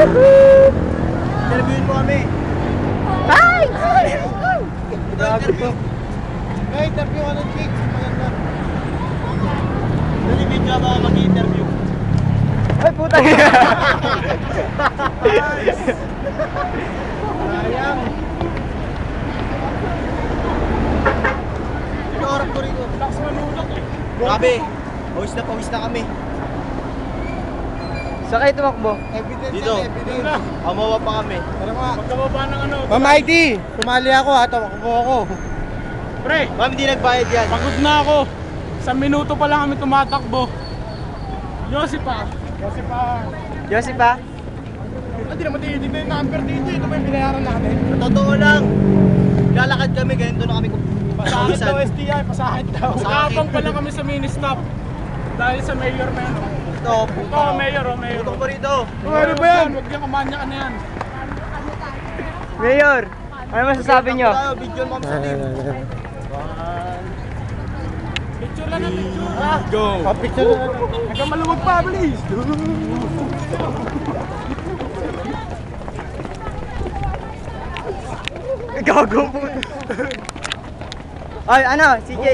Interviewin mo kami. Hi! Interview. Hey, interview ka ng chicks. Maganda. Dali, video ako mag-interview. Ay, puta. Sayang. Inorap ko rin ko. Lakas manulak eh. Grabe. Pawis na kami. Saan kayo tumakbo? Evidence Dito. yan, evidence. Amawa pa kami. Tara nga. Pagkababa ng ano. Ma'am ID, sumali ako ha. Tamakbo ako. Pre, Ma'am, hindi nagbayad yan. pagod na ako. Sa minuto pa lang kami tumatakbo. Josipa. Josie pa? Hindi naman dito yung number dito. Ito ba yung binayaran natin? Totoo lang. Lalakad kami, ganito na kami Pasakit daw pawisan. STI, pasakit daw. Nakapang pa lang kami sa mini-stop. Dahil sa mayor na yun. Ito, puto. Oh, mayor, oh, mayor. Putok pa rito. Ano ba yan? Huwag niya kumanya ka na yan. Mayor, ano masasabi nyo? Tayo, video mo kami sa team. Picture lang na picture. Go. Papicture na natin. Hanggang maluwag pa, bilis. Gago po. Ay, ano, CJ?